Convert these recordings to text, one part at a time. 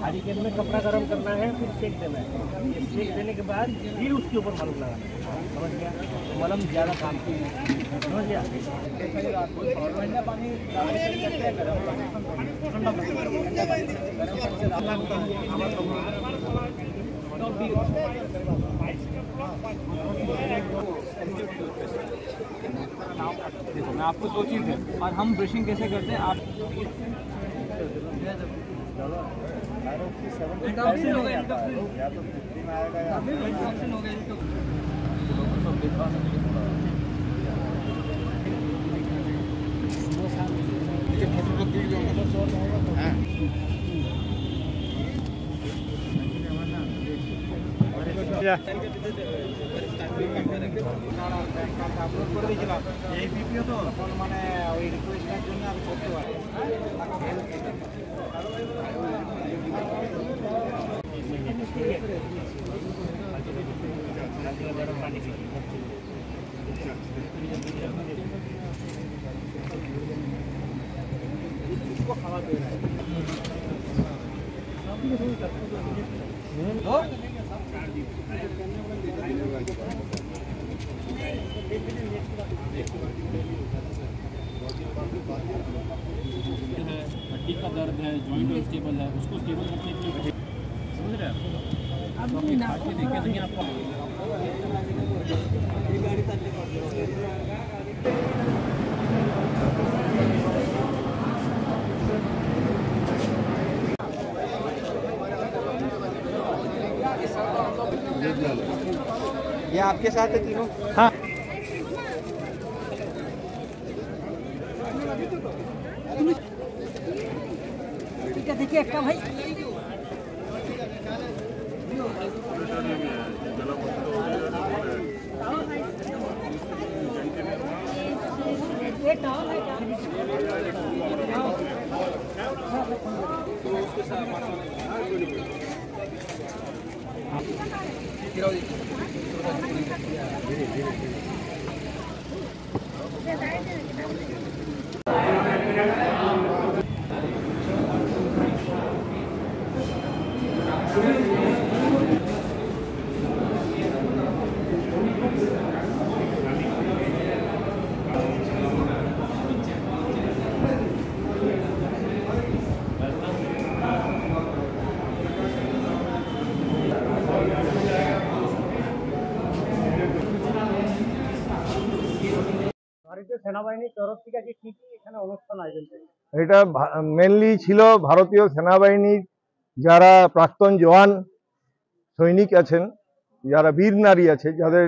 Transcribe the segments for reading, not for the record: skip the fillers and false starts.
Hurricane में कपड़ा गर्म करना है, फिर सेक देना है। ये सेक देने के बाद फिर उसके ऊपर मलम लगाना है। समझ गया? मलम ज़्यादा काम की है, समझ गया? देखो मैं आपको दो चीज़ है और हम ब्रशिंग कैसे करते हैं आप এই ভিডিও তো মানে ওই রিকোয়েস্টের জন্য আমি করতে পারি। খাওয়া দেয় हड्डी का दर्द है, जॉइंट स्टेबल है, उसको स्टेबल रखने के लिए समझ रहे हैं आप अपनी खा के देखें लेकिन आपको ये आपके साथ है तीनों? हाँ देखिए एक भाई ভারতীয় সেনাবাহিনীর তরফ থেকে কি কি এখানে অনুষ্ঠান আয়োজন করেছে? এটা মেনলি ছিল ভারতীয় সেনাবাহিনীর যারা প্রাক্তন জওয়ান সৈনিক আছেন, যারা বীর নারী আছে, যাদের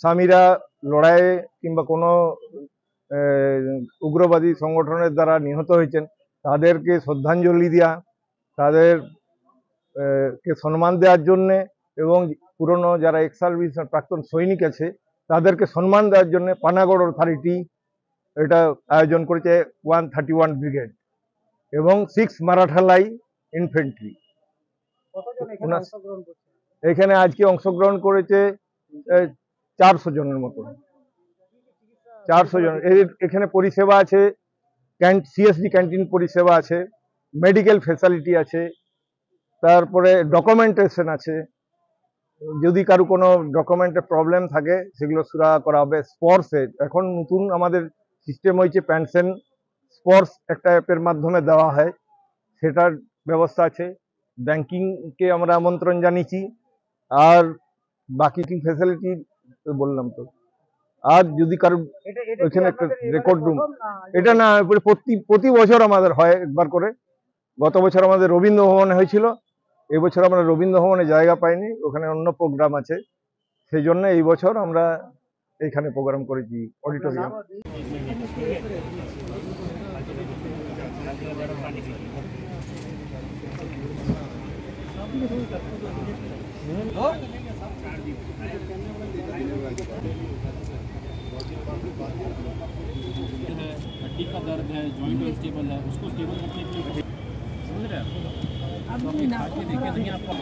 স্বামীরা লড়াইয়ে কিংবা কোনো উগ্রবাদী সংগঠনের দ্বারা নিহত হয়েছেন, তাদেরকে শ্রদ্ধাঞ্জলি দেওয়া, তাদের কে সম্মান দেওয়ার জন্যে এবং পুরনো যারা এক্স সার্ভিস প্রাক্তন সৈনিক আছে তাদেরকে সম্মান দেওয়ার জন্য পানাগড় অথরিটি এটা আয়োজন করেছে 131 ব্রিগেড এবং 6 মারাঠালাই ইনফেন্ট্রি। এখানে আজকে অংশগ্রহণ করেছে 400 জনের মতো। 400 জন। এখানে পরিষেবা আছে, সিএসডি ক্যান্টিন পরিষেবা আছে, মেডিকেল ফেসিলিটি আছে, তারপরে ডকুমেন্টেশন আছে, যদি কারো কোনো ডকুমেন্টের প্রবলেম থাকে সেগুলো সুরাহা করা হবে। স্পর্শে এখন নতুন আমাদের সিস্টেম হয়েছে, পেনশন স্পর্শ একটা অ্যাপের মাধ্যমে দেওয়া হয়, সেটার ব্যবস্থা আছে। ব্যাংকিংকে আমরা আমন্ত্রণ জানিয়েছি। আর বাকি কি ফ্যাসিলিটি বললাম তো। আর যদি কারো ওইখানে একটা রেকর্ড রুম, এটা না প্রতি বছর আমাদের হয় একবার করে। গত বছর আমাদের রবীন্দ্র ভবনে হয়েছিল, এবছর আমরা রবীন্দ্র ভবনে জায়গা পাইনি, ওখানে অন্য প্রোগ্রাম আছে, সেই জন্য এই বছর আমরা এইখানে প্রোগ্রাম করেছি অডিটোরিয়াম। हड्डी का दर्द है, जॉइंट स्टेबल है, उसको स्टेबल रखने के लिए समझ रहे हैं आप अपनी खा के देखें लेकिन आपको